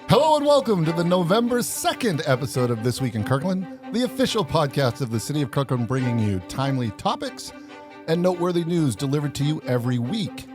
Hello and welcome to the November 2nd episode of This Week in Kirkland, the official podcast of the City of Kirkland, bringing you timely topics and noteworthy news delivered to you every week.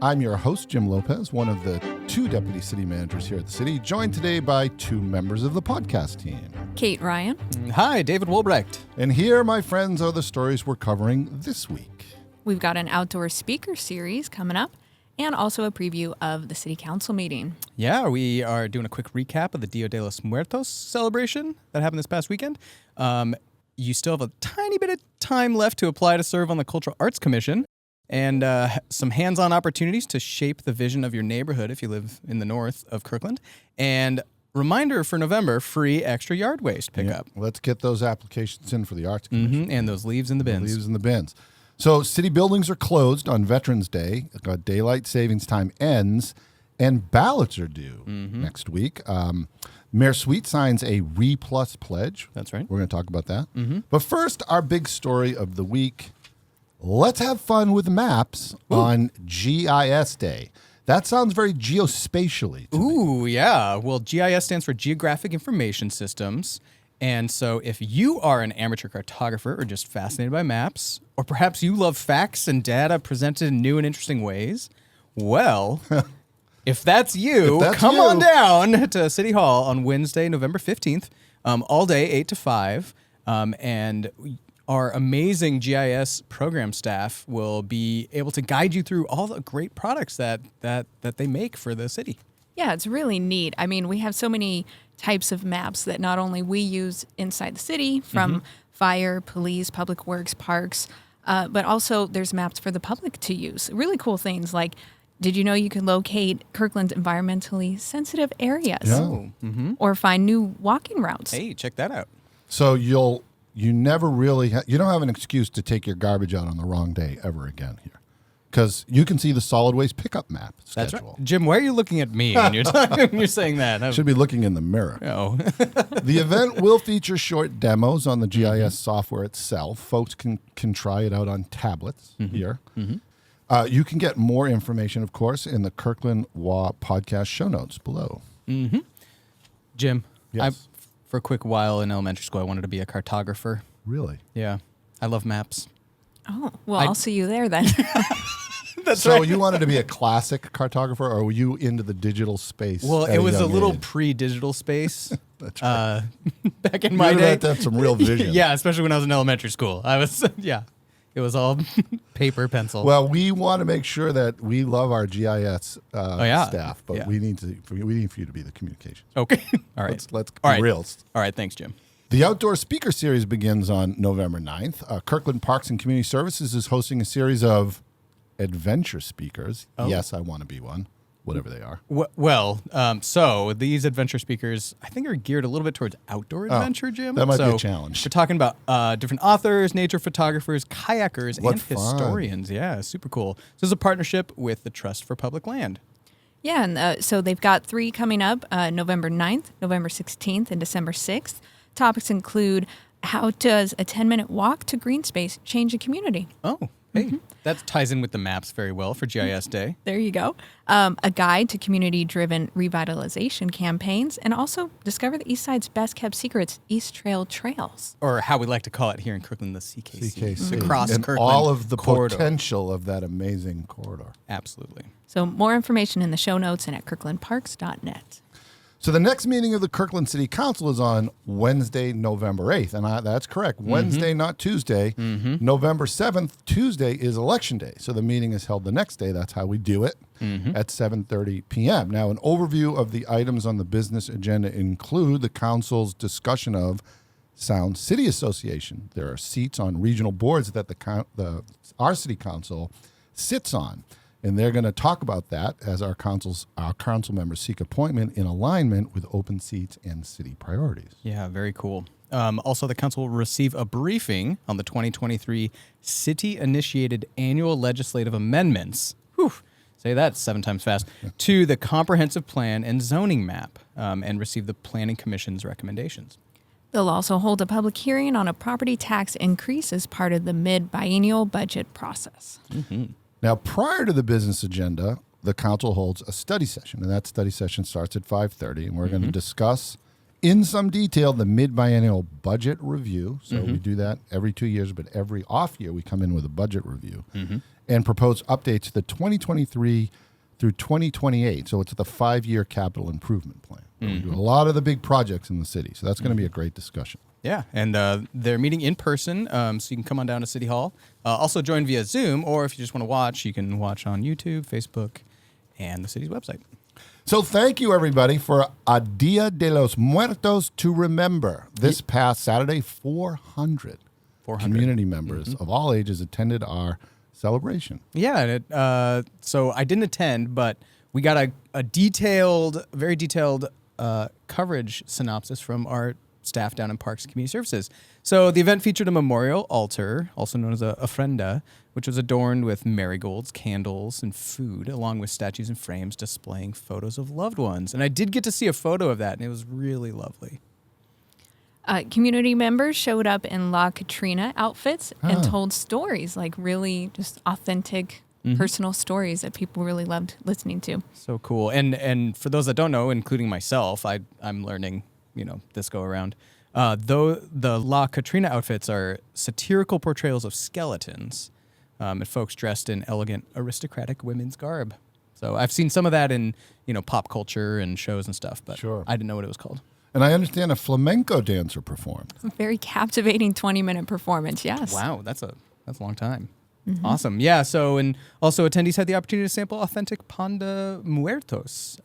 I'm your host, Jim Lopez, one of the two deputy city managers here at the city, joined today by two members of the podcast team. Kate Ryan. Hi, David Wolbrecht. And here, my friends, are the stories we're covering this week. We've got an outdoor speaker series coming up and also a preview of the city council meeting. Yeah, we are doing a quick recap of the Dia de los Muertos celebration that happened this past weekend. You still have a tiny bit of time left to apply to serve on the Cultural Arts Commission and some hands-on opportunities to shape the vision of your neighborhood if you live in the north of Kirkland. And reminder for November, free extra yard waste pickup. Yeah, let's get those applications in for the Arts Commission. Mm-hmm, and those leaves in the bins. Leaves in the bins. So city buildings are closed on Veterans Day. Daylight savings time ends, and ballots are due next week. Mayor Sweet signs a RE+ pledge. That's right. We're going to talk about that. But first, our big story of the week. Let's have fun with maps on GIS Day. That sounds very geospatially to me. Ooh, yeah. Well, GIS stands for Geographic Information Systems. And so if you are an amateur cartographer or just fascinated by maps, or perhaps you love facts and data presented in new and interesting ways, well, if that's you, come on down to City Hall on Wednesday, November 15th, all day, 8 to 5. And our amazing GIS program staff will be able to guide you through all the great products that they make for the city. Yeah, it's really neat. I mean, we have so many types of maps that not only we use inside the city from fire, police, public works, parks, but also there's maps for the public to use. Really cool things like, did you know you can locate Kirkland's environmentally sensitive areas? Yeah. Or find new walking routes? Hey, check that out. So you never really, you don't have an excuse to take your garbage out on the wrong day ever again here. Because you can see the solid waste pickup map schedule. That's right. Jim, why are you looking at me when you're talking, when you're saying that? Should be looking in the mirror. Oh. The event will feature short demos on the GIS software itself. Folks can try it out on tablets here. You can get more information, of course, in the Kirkland WA podcast show notes below. Jim, Yes. for a quick while in elementary school, I wanted to be a cartographer. Really? Yeah. I love maps. Oh, well, I'll see you there then. So you wanted to be a classic cartographer, or were you into the digital space? Well, at it was a young little age? pre-digital space. That's right. Back in my You day. had to have some real vision. Yeah, especially when I was in elementary school. I was, it was all paper, pencil. Well, we want to make sure that we love our GIS staff, but Yeah. we need for you to be the communications. Okay. All right. Let's all be right. real. All right. Thanks, Jim. The Outdoor Speaker Series begins on November 9th. Kirkland Parks and Community Services is hosting a series of adventure speakers. Oh. Yes, I want to be one, whatever they are. So these adventure speakers, I think, are geared a little bit towards outdoor adventure, Jim. that might be a challenge. We're talking about different authors, nature photographers, kayakers, What and fun. historians. Yeah, super cool. So this is a partnership with the Trust for Public Land. Yeah, and so they've got 3 coming up, November 9th, November 16th, and December 6th. Topics include how does a 10-minute walk to green space change a community? Oh, hey. That ties in with the maps very well for GIS Day. There you go. A guide to community-driven revitalization campaigns, and also discover the East Side's best-kept secrets, East Trail Trails. Or how we like to call it here in Kirkland, the CKC. CKC. The Cross and Kirkland all of the corridor. potential of that amazing corridor. Absolutely. So more information in the show notes and at kirklandparks.net. So the next meeting of the Kirkland City Council is on Wednesday, November 8th. And that's correct. Wednesday, not Tuesday. November 7th, Tuesday, is Election Day. So the meeting is held the next day. That's how we do it at 7:30 p.m. Now, an overview of the items on the business agenda include the council's discussion of Sound City Association. There are seats on regional boards that our city council sits on. And they're going to talk about that as our council members seek appointment in alignment with open seats and city priorities. Yeah, very cool. Also, the council will receive a briefing on the 2023 city-initiated annual legislative amendments. Say that 7 times fast. To the comprehensive plan and zoning map, and receive the Planning Commission's recommendations. They'll also hold a public hearing on a property tax increase as part of the mid-biennial budget process. Now, prior to the business agenda, the council holds a study session, and that study session starts at 5:30, and we're going to discuss in some detail the mid-biennial budget review. So we do that every 2 years, but every off year we come in with a budget review and propose updates to the 2023 through 2028. So it's the 5-year capital improvement plan. We do a lot of the big projects in the city, so that's going to be a great discussion. Yeah, and they're meeting in person, so you can come on down to City Hall. Also join via Zoom, or if you just want to watch, you can watch on YouTube, Facebook, and the city's website. So thank you, everybody, for a Dia de los Muertos to remember. This past Saturday, 400 community members of all ages attended our celebration. Yeah, and so I didn't attend, but we got a very detailed coverage synopsis from our staff down in Parks and Community Services. So the event featured a memorial altar, also known as a ofrenda, which was adorned with marigolds, candles, and food, along with statues and frames displaying photos of loved ones. And I did get to see a photo of that, and it was really lovely. Community members showed up in La Katrina outfits and told stories, like really just authentic, personal stories that people really loved listening to. So cool. And for those that don't know, including myself, I'm learning, this go around. Though the La Katrina outfits are satirical portrayals of skeletons, and folks dressed in elegant aristocratic women's garb. So I've seen some of that in, pop culture and shows and stuff, but I didn't know what it was called. And I understand a flamenco dancer performed. A very captivating 20-minute performance, yes. Wow, that's a long time. Awesome. Yeah, so and also attendees had the opportunity to sample authentic pan de muertos,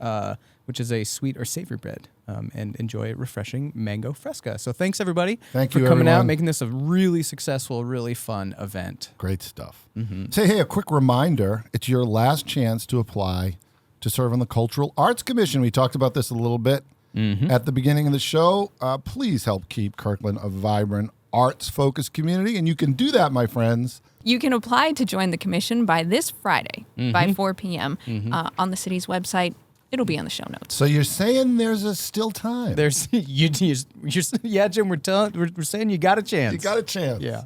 which is a sweet or savory bread, and enjoy refreshing mango fresca. So thanks, everybody, for coming out, everyone. making this a really successful, really fun event. Great stuff. Say, hey, a quick reminder, it's your last chance to apply to serve on the Cultural Arts Commission. We talked about this a little bit at the beginning of the show. Please help keep Kirkland a vibrant, arts-focused community, and you can do that, my friends. You can apply to join the commission by this Friday by 4 p.m. On the city's website. It'll be on the show notes. So you're saying there's still time. There's yeah, Jim. We're saying you got a chance. You got a chance. Yeah.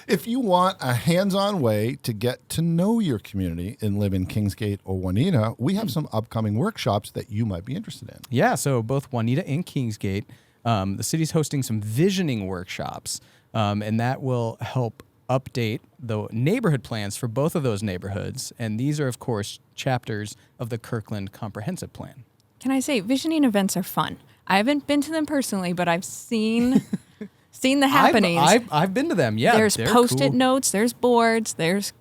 If you want a hands-on way to get to know your community and live in Kingsgate or Juanita, we have some upcoming workshops that you might be interested in. Yeah, so both Juanita and Kingsgate, the city's hosting some visioning workshops, and that will help update the neighborhood plans for both of those neighborhoods. And these are, of course, chapters of the Kirkland Comprehensive Plan. Can I say, visioning events are fun. I haven't been to them personally, but I've seen the happenings. I've been to them, yeah. There's Post-it notes, there's boards, there's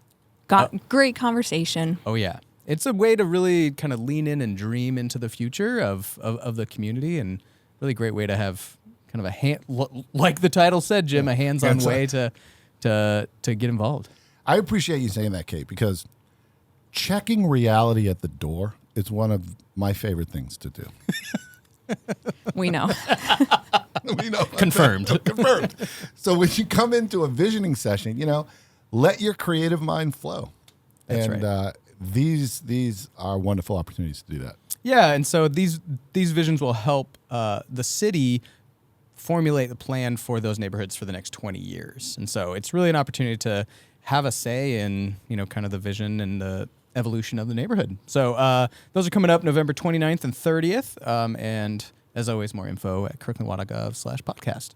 great conversation. Oh, yeah. It's a way to really kind of lean in and dream into the future of the community, and really great way to have kind of like the title said, Jim, a hands-on way to get involved. I appreciate you saying that, Kate, because checking reality at the door is one of my favorite things to do. We know. We know. Confirmed. Confirmed. So when you come into a visioning session, let your creative mind flow. That's right. These are wonderful opportunities to do that. Yeah, and so these visions will help the city formulate the plan for those neighborhoods for the next 20 years. And so it's really an opportunity to have a say in, kind of the vision and the evolution of the neighborhood. So those are coming up November 29th and 30th. And as always, more info at kirklandwater.gov/podcast.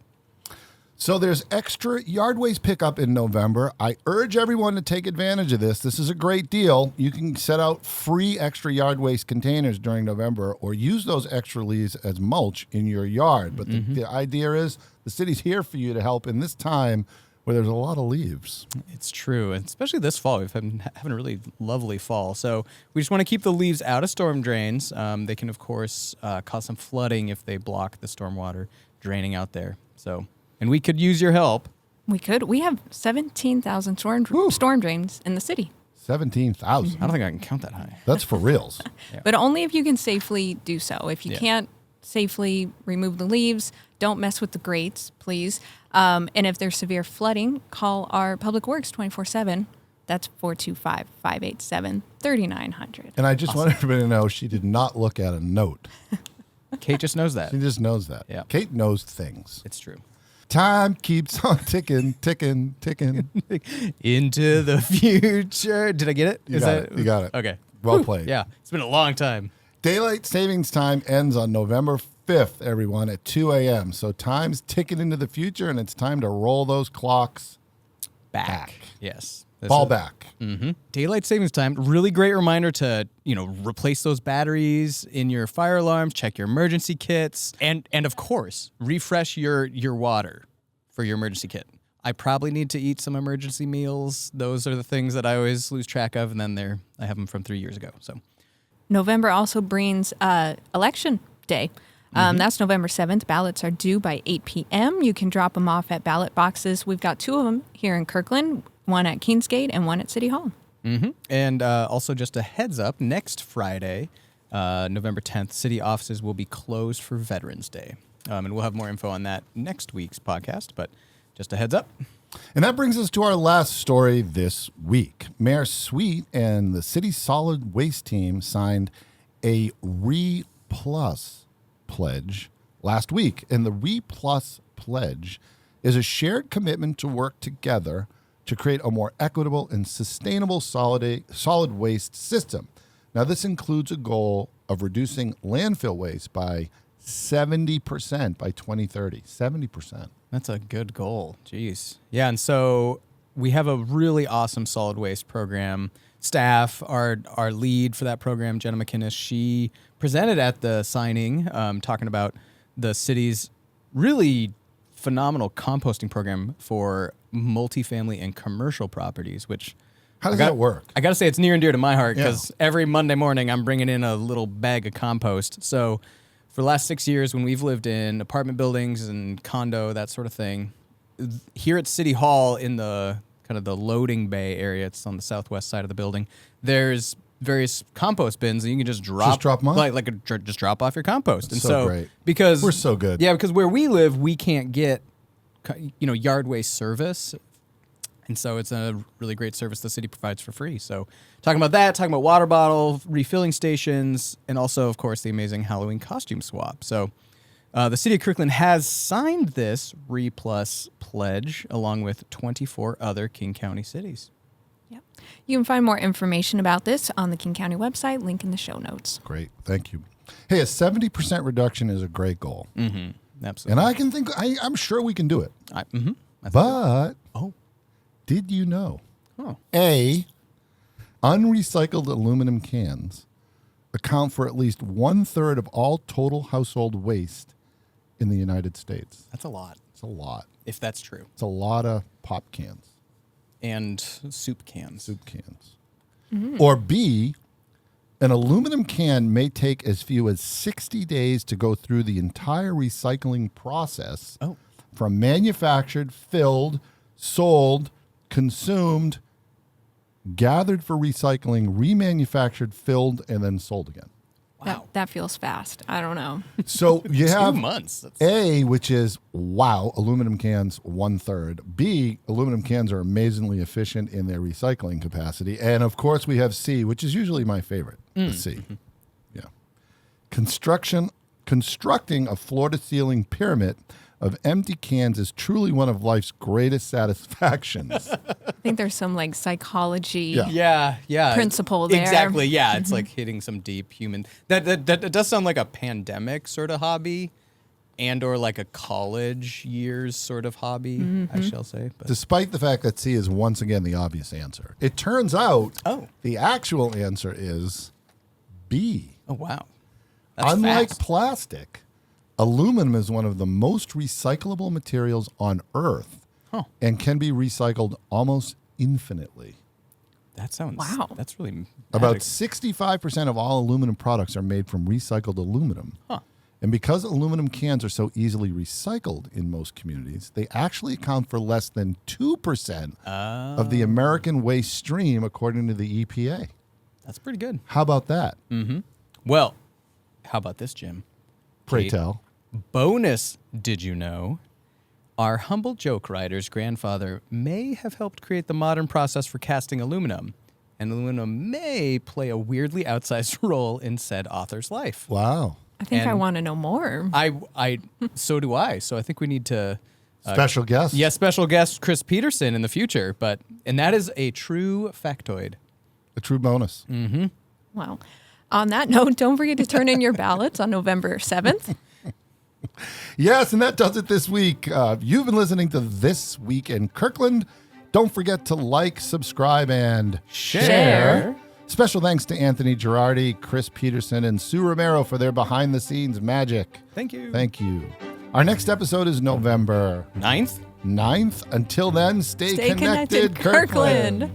So there's extra yard waste pickup in November. I urge everyone to take advantage of this. This is a great deal. You can set out free extra yard waste containers during November or use those extra leaves as mulch in your yard. But the idea is the city's here for you to help in this time where there's a lot of leaves. It's true, and especially this fall. We've been having a really lovely fall. So we just want to keep the leaves out of storm drains. They can, of course, cause some flooding if they block the stormwater draining out there. So... And we could use your help. We could. We have 17,000 storm drains in the city. 17,000. I don't think I can count that high. That's for reals. Yeah. But only if you can safely do so. If you can't safely remove the leaves, don't mess with the grates, please. And if there's severe flooding, call our Public Works 24/7. That's 425-587-3900. And I just want everybody to know she did not look at a note. Kate just knows that. She just knows that. Yeah. Kate knows things. It's true. Time keeps on ticking, ticking, ticking. Into the future. Did I get it? You got it. Okay. Well played. Yeah, it's been a long time. Daylight savings time ends on November 5th, everyone, at 2 a.m. So time's ticking into the future, and it's time to roll those clocks back. Yes. Ball back. Daylight savings time, really great reminder to, replace those batteries in your fire alarms, check your emergency kits, and of course, refresh your water for your emergency kit. I probably need to eat some emergency meals. Those are the things that I always lose track of, and then I have them from 3 years ago. So November also brings election day. That's November 7th. Ballots are due by 8 p.m. You can drop them off at ballot boxes. We've got 2 of them here in Kirkland, one at Kingsgate and one at City Hall. And also just a heads up, next Friday, November 10th, city offices will be closed for Veterans Day. And we'll have more info on that next week's podcast, but just a heads up. And that brings us to our last story this week. Mayor Sweet and the city solid waste team signed a RE+ pledge last week. And the RE+ pledge is a shared commitment to work together to create a more equitable and sustainable solid waste system. Now, this includes a goal of reducing landfill waste by 70% by 2030. 70%. That's a good goal. Jeez. Yeah, and so we have a really awesome solid waste program. Staff, our lead for that program, Jenna McInnes, she presented at the signing talking about the city's really phenomenal composting program for multifamily and commercial properties, which... How does that work? I got to say it's near and dear to my heart because every Monday morning I'm bringing in a little bag of compost. So for the last 6 years when we've lived in apartment buildings and condo, that sort of thing, here at City Hall in the kind of the loading bay area, it's on the southwest side of the building, there's various compost bins and you can just drop them off? just drop off your compost. That's and so great. Because we're so good. Yeah, because where we live, we can't get yard waste service. And so it's a really great service the city provides for free. So talking about that, talking about water bottle refilling stations, and also, of course, the amazing Halloween costume swap. So the city of Kirkland has signed this RE+ pledge along with 24 other King County cities. Yep. You can find more information about this on the King County website, link in the show notes. Great. Thank you. Hey, a 70% reduction is a great goal. Absolutely. And I can think, I'm sure we can do it. But... did you know? A, unrecycled aluminum cans account for at least 1/3 of all total household waste in the United States. That's a lot. It's a lot. If that's true. It's a lot of pop cans. And soup cans. Soup cans. Or B, an aluminum can may take as few as 60 days to go through the entire recycling process from manufactured, filled, sold, consumed, gathered for recycling, remanufactured, filled, and then sold again. Wow. That feels fast. I don't know. So you have 2 months. A, which is, aluminum cans 1/3. B, aluminum cans are amazingly efficient in their recycling capacity. And of course we have C, which is usually my favorite, the C. Yeah. Constructing a floor-to-ceiling pyramid of empty cans is truly one of life's greatest satisfactions. I think there's some psychology Yeah. principle there. Exactly. Yeah, it's like hitting some deep human. That does sound like a pandemic sort of hobby, and or like a college years sort of hobby, I shall say. But. Despite the fact that C is once again the obvious answer, it turns out the actual answer is B. Oh wow! That's Unlike fast. plastic, aluminum is one of the most recyclable materials on Earth and can be recycled almost infinitely. That sounds That's really magic. About 65% of all aluminum products are made from recycled aluminum. And because aluminum cans are so easily recycled in most communities, they actually account for less than 2% of the American waste stream, according to the EPA. That's pretty good. How about that? Well, how about this, Jim? Pray tell. Bonus, did you know? Our humble joke writer's grandfather may have helped create the modern process for casting aluminum, and aluminum may play a weirdly outsized role in said author's life. Wow. I think I want to know more. So do I. So I think we need to... Special guest? Yes, special guest Chris Peterson in the future, and that is a true factoid. A true bonus. Well, on that note, don't forget to turn in your ballots on November 7th. Yes, and that does it this week. You've been listening to This Week in Kirkland. Don't forget to like, subscribe, and Share. Special thanks to Anthony Girardi, Chris Peterson, and Sue Romero for their behind-the-scenes magic. Thank you. Thank you. Our next episode is November 9th? 9th. Until then, stay Stay connected, Kirkland.